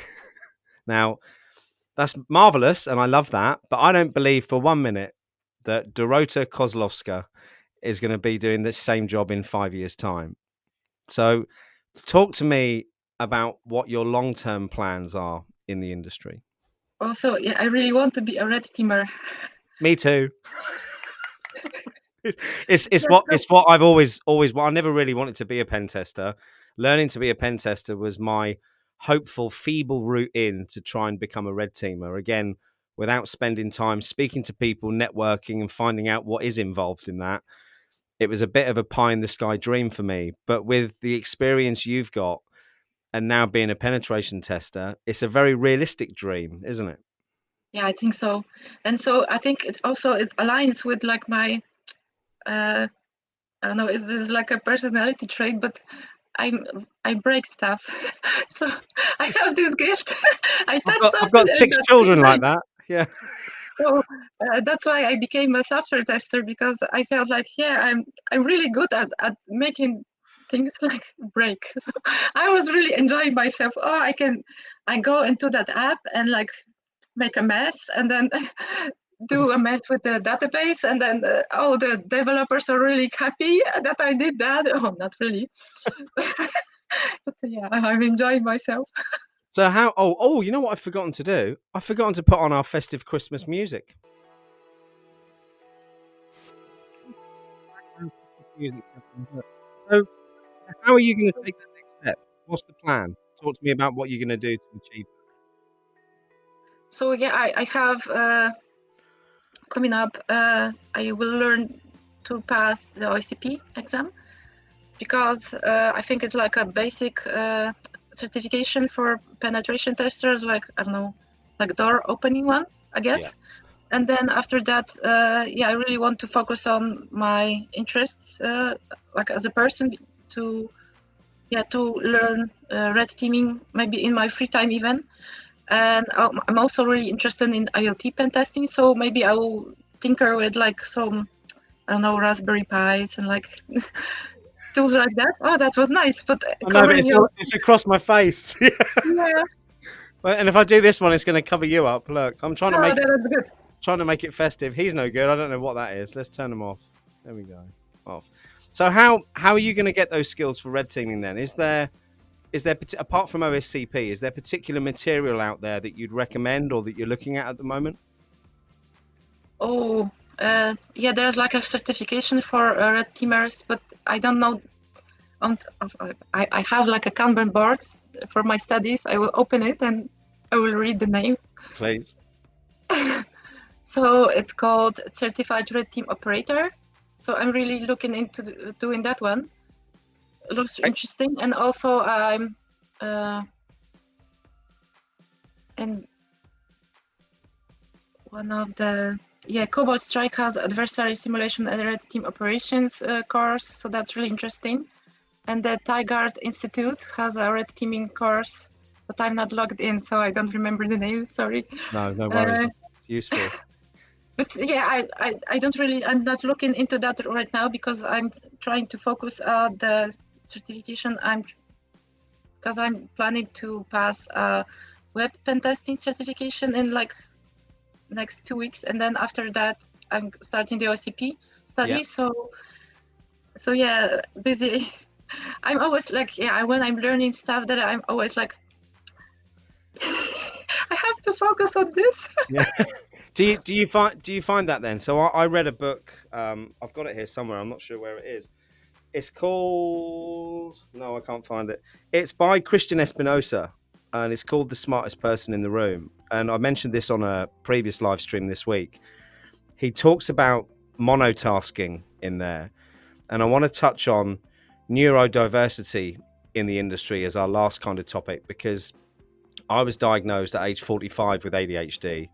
A: Now, that's marvelous, and I love that. But I don't believe for 1 minute that Dorota Kozlowska is going to be doing the same job in 5 years' time. So talk to me about what your long-term plans are in the industry.
B: Also, yeah, I really want to be a red teamer.
A: Me too. It's what I've always well, I never really wanted to be a pen tester. Learning to be a pen tester was my hopeful, feeble route in to try and become a red teamer. Again, without spending time speaking to people, networking, and finding out what is involved in that. It was a bit of a pie in the sky dream for me. But with the experience you've got and now being a penetration tester, it's a very realistic dream, isn't it?
B: Yeah, I think so. And so I think it aligns with like my I don't know if this is like a personality trait, but I break stuff. So I have this gift. I touch something.
A: I've got 6 children like that. Yeah.
B: So that's why I became a software tester, because I felt like, yeah, I'm really good at making things like break. So I was really enjoying myself. Oh, I go into that app and like make a mess, and then do a mess with the database, and then the developers are really happy that I did that. Oh, not really. But yeah, I'm enjoying myself.
A: So how? Oh, you know what I've forgotten to do? I've forgotten to put on our festive Christmas music. So, how are you going to take that next step? What's the plan? Talk to me about what you're going to do to achieve.
B: So yeah, I have coming up. I will learn to pass the OICP exam, because I think it's like a basic certification for penetration testers, like, I don't know, like door opening one, I guess. Yeah. And then after that, I really want to focus on my interests, like as a person, to learn red teaming, maybe in my free time even. And I'm also really interested in IoT pen testing, so maybe I will tinker with like some, I don't know, Raspberry Pis and like tools like that. Oh, that was nice, but
A: it's across my face.
B: Yeah.
A: Well, and if I do this one, it's going to cover you up. Look, I'm trying to
B: Oh,
A: make
B: that's good.
A: make it festive. He's no good. I don't know what that is. Let's turn him off. There we go. Off. So how are you going to get those skills for red teaming then? Is there apart from OSCP, is there particular material out there that you'd recommend or that you're looking at the moment?
B: Oh, yeah, there's like a certification for red teamers, but I don't know. I have like a Kanban board for my studies. I will open it and I will read the name.
A: Please.
B: So it's called Certified Red Team Operator. So I'm really looking into doing that one. It looks interesting. And also I'm in one of the, Cobalt Strike has adversary simulation and red team operations course. So that's really interesting. And the Tigard Institute has a red teaming course, but I'm not logged in, so I don't remember the name. Sorry.
A: No worries. Useful.
B: But yeah, I'm not looking into that right now because I'm trying to focus on the certification. Because I'm planning to pass a web pen testing certification in like next 2 weeks, and then after that I'm starting the OCP study.
A: Yeah.
B: So yeah, busy. I'm always like, when I'm learning stuff that I'm always like, I have to focus on this.
A: Yeah. Do you find that then? So I read a book. I've got it here somewhere. I'm not sure where it is. It's called. No, I can't find it. It's by Christian Espinosa, and it's called The Smartest Person in the Room. And I mentioned this on a previous live stream this week. He talks about monotasking in there, and I want to touch on neurodiversity in the industry as our last kind of topic, because I was diagnosed at age 45 with ADHD,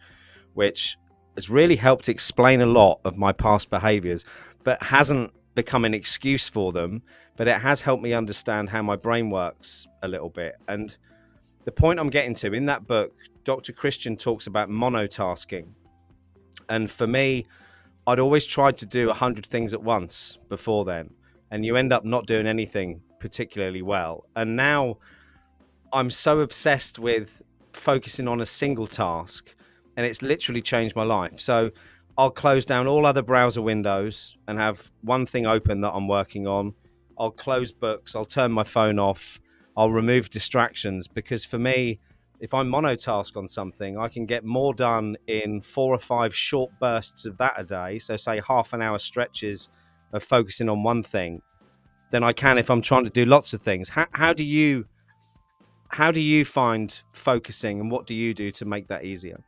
A: which has really helped explain a lot of my past behaviors, but hasn't become an excuse for them. But it has helped me understand how my brain works a little bit. And the point I'm getting to in that book, Dr. Christian talks about monotasking. And for me, I'd always tried to do 100 things at once before then, and you end up not doing anything particularly well. And now I'm so obsessed with focusing on a single task, and it's literally changed my life. So I'll close down all other browser windows and have one thing open that I'm working on. I'll close books. I'll turn my phone off. I'll remove distractions, because for me, if I monotask on something, I can get more done in 4 or 5 short bursts of that a day. So say half an hour stretches of focusing on one thing than I can if I'm trying to do lots of things. How do you find focusing, and what do you do to make that easier?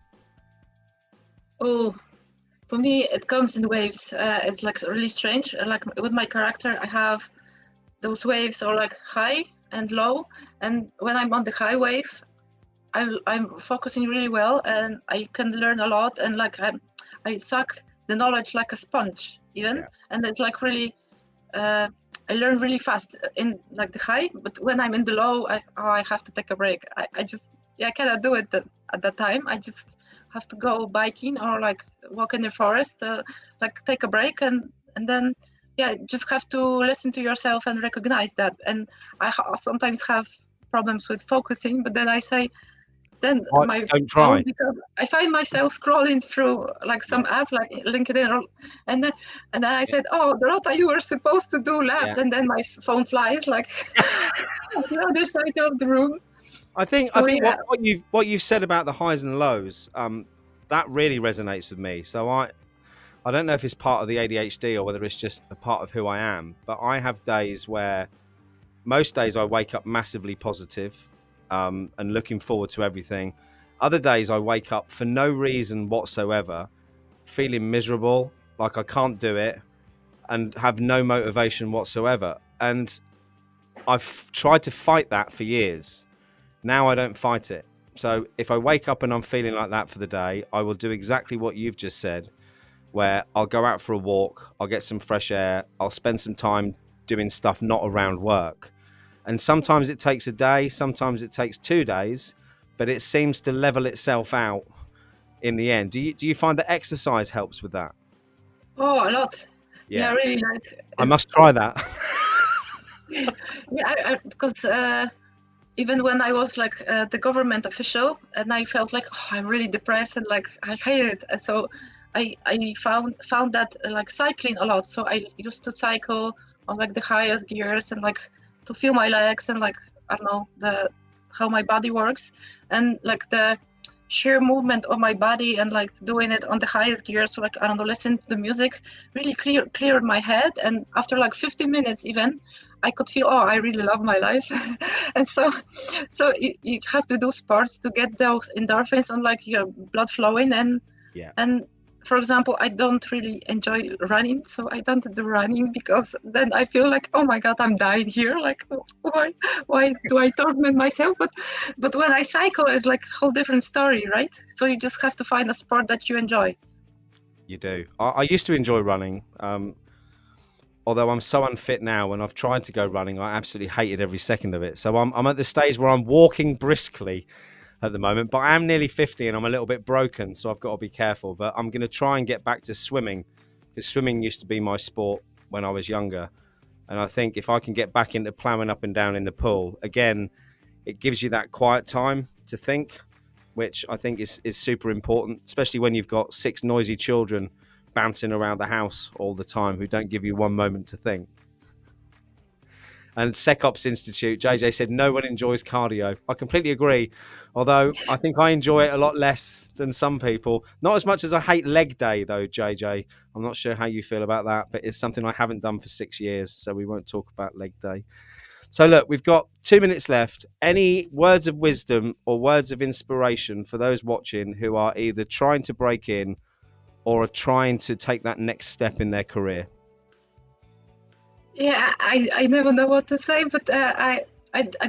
B: Oh, for me, it comes in waves. It's like really strange. Like with my character, I have those waves are like high and low. And when I'm on the high wave, I'm focusing really well, and I can learn a lot. And like I suck the knowledge like a sponge, even. Yeah. And it's like really, I learn really fast in like the high. But when I'm in the low, I have to take a break. I just I cannot do it at that time. I just have to go biking or like walk in the forest, like take a break, and then just have to listen to yourself and recognize that. And I sometimes have problems with focusing, but then I say, then my phone, because I find myself scrolling through like some app like LinkedIn, and then I said, oh, Dorota, you were supposed to do labs, and then my phone flies like on the other side of the room.
A: I think what you've said about the highs and lows, that really resonates with me. So I don't know if it's part of the ADHD or whether it's just a part of who I am, but I have days where most days I wake up massively positive, and looking forward to everything. Other days I wake up for no reason whatsoever, feeling miserable, like I can't do it, and have no motivation whatsoever. And I've tried to fight that for years. Now I don't fight it. So if I wake up and I'm feeling like that for the day, I will do exactly what you've just said, where I'll go out for a walk, I'll get some fresh air, I'll spend some time doing stuff not around work. And sometimes it takes a day, sometimes it takes 2 days, but it seems to level itself out in the end. Do you find that exercise helps with that?
B: Oh, a lot. Yeah, really. Like
A: I must try that.
B: because even when I was like the government official, and I felt like, oh, I'm really depressed and like I hate it. And so I found that like cycling a lot. So I used to cycle on like the highest gears and like to feel my legs and like I don't know how my body works, and like the sheer movement of my body and like doing it on the highest gear. So like I don't know, listen to the music really cleared my head, and after like 50 minutes even I could feel, oh, I really love my life. And so you have to do sports to get those endorphins and like your blood flowing. And for example, I don't really enjoy running, so I don't do running because then I feel like, oh my god, I'm dying here. Like, why do I torment myself? But when I cycle, it's like a whole different story, right? So you just have to find a sport that you enjoy.
A: You do. I used to enjoy running, although I'm so unfit now. When I've tried to go running, I absolutely hated every second of it. So I'm at the stage where I'm walking briskly at the moment, but I am nearly 50 and I'm a little bit broken, so I've got to be careful. But I'm going to try and get back to swimming, because swimming used to be my sport when I was younger. And I think if I can get back into ploughing up and down in the pool again, it gives you that quiet time to think, which I think is super important, especially when you've got 6 noisy children bouncing around the house all the time who don't give you one moment to think. And SecOps Institute, JJ said, no one enjoys cardio. I completely agree. Although I think I enjoy it a lot less than some people. Not as much as I hate leg day, though, JJ. I'm not sure how you feel about that, but it's something I haven't done for 6 years. So we won't talk about leg day. So look, we've got 2 minutes left. Any words of wisdom or words of inspiration for those watching who are either trying to break in or are trying to take that next step in their career?
B: Yeah, I never know what to say, but I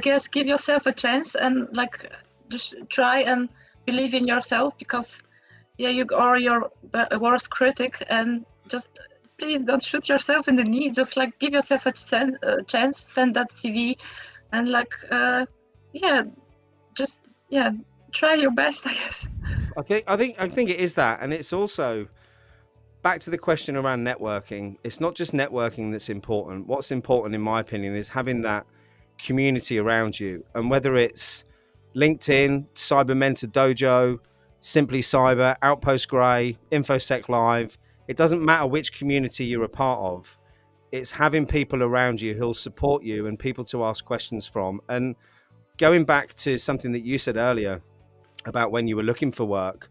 B: guess give yourself a chance and like just try and believe in yourself, because yeah, you are your worst critic, and just please don't shoot yourself in the knee. Just like give yourself a chance, send that CV, and like try your best, I guess.
A: I think it is that, and it's also back to the question around networking. It's not just networking that's important. What's important, in my opinion, is having that community around you. And whether it's LinkedIn, Cyber Mentor Dojo, Simply Cyber, Outpost Grey, InfoSec Live, it doesn't matter which community you're a part of. It's having people around you who'll support you and people to ask questions from. And going back to something that you said earlier about when you were looking for work,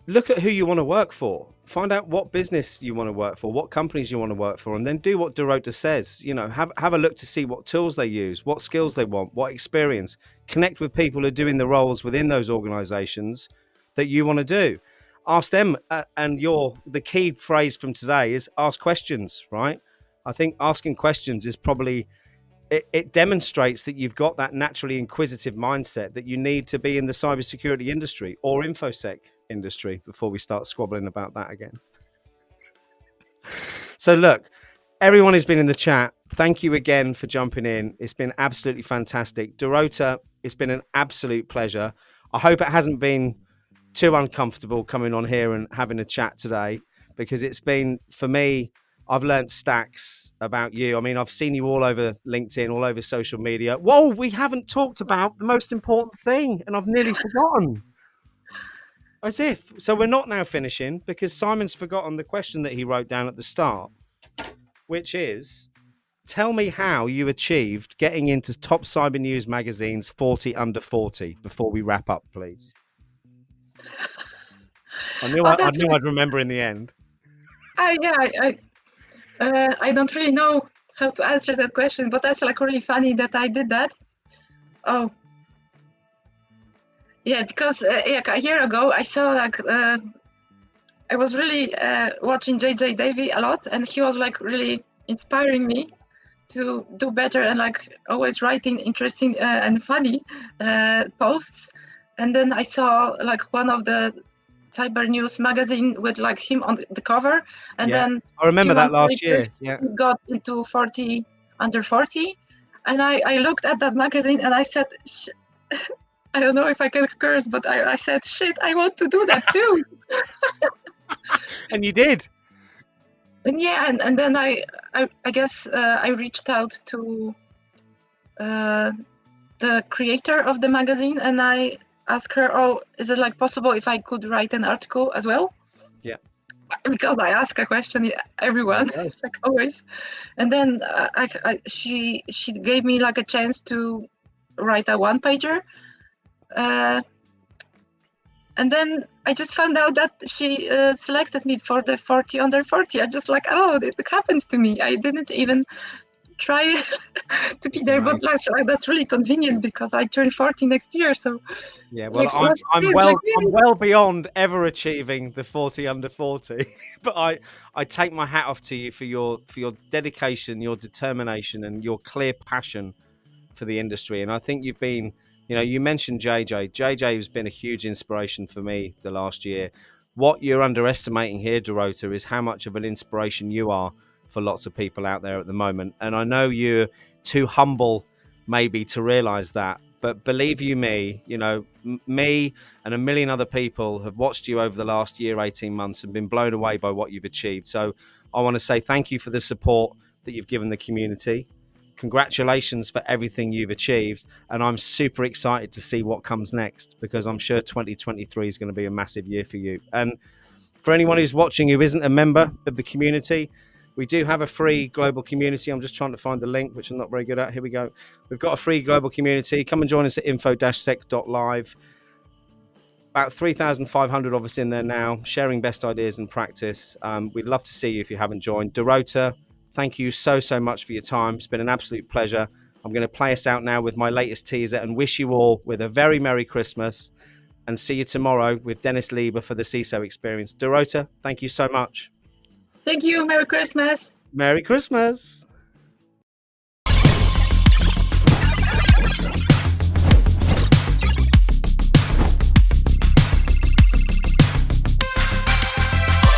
A: look at who you want to work for. Find out what business you want to work for, what companies you want to work for, and then do what Dorota says. You know, have a look to see what tools they use, what skills they want, what experience. Connect with people who are doing the roles within those organizations that you want to do. Ask them, and the key phrase from today is ask questions, right? I think asking questions is probably, it demonstrates that you've got that naturally inquisitive mindset that you need to be in the cybersecurity industry or InfoSec industry, before we start squabbling about that again. So look, everyone who's been in the chat, thank you again for jumping in. It's been absolutely fantastic. Dorota, it's been an absolute pleasure. I hope it hasn't been too uncomfortable coming on here and having a chat today, because it's been, for me, I've learned stacks about you. I mean, I've seen you all over LinkedIn, all over social media. Whoa, we haven't talked about the most important thing, and I've nearly forgotten. As if. So we're not now finishing, because Simon's forgotten the question that he wrote down at the start, which is, tell me how you achieved getting into Top Cyber News Magazine's 40 Under 40 before we wrap up, please. I knew I'd remember in the end.
B: I don't really know how to answer that question, but that's like really funny that I did that. Oh, yeah, because a year ago I saw like I was really watching JJ Davy a lot, and he was like really inspiring me to do better and like always writing interesting and funny posts. And then I saw like one of the Cyber News magazine with like him on the cover, and then
A: I remember that last year. Yeah,
B: he got into 40 Under 40, and I looked at that magazine and I said, I don't know if I can curse, but I said, shit, I want to do that too.
A: And you did.
B: And yeah, and then I guess I reached out to the creator of the magazine, and I asked her, "Oh, is it like possible if I could write an article as well?"
A: Yeah.
B: Because I ask a question, everyone, like always. And then she gave me like a chance to write a one-pager. And then I just found out that she selected me for the 40 under 40. I just like, oh, it happens to me. I didn't even try to be there, but that's really convenient because I turn 40 next year. So
A: yeah, well,
B: like,
A: I'm well beyond ever achieving the 40 under 40, but I take my hat off to you for your dedication, your determination, and your clear passion for the industry. And I think you've been, you mentioned JJ. JJ has been a huge inspiration for me the last year. What you're underestimating here, Dorota, is how much of an inspiration you are for lots of people out there at the moment. And I know you're too humble maybe to realize that. But believe you me, me and a million other people have watched you over the last year, 18 months, and been blown away by what you've achieved. So I want to say thank you for the support that you've given the community. Congratulations for everything you've achieved. And I'm super excited to see what comes next, because I'm sure 2023 is going to be a massive year for you. And for anyone who's watching who isn't a member of the community, we do have a free global community. I'm just trying to find the link, which I'm not very good at. Here we go. We've got a free global community. Come and join us at info-sec.live. About 3,500 of us in there now, sharing best ideas and practice. We'd love to see you if you haven't joined. Dorota, thank you so much for your time. It's been an absolute pleasure. I'm going to play us out now with my latest teaser and wish you all with a very Merry Christmas, and see you tomorrow with Dennis Lieber for the CISO Experience. Dorota, thank you so much.
B: Thank you. Merry Christmas.
A: Merry Christmas.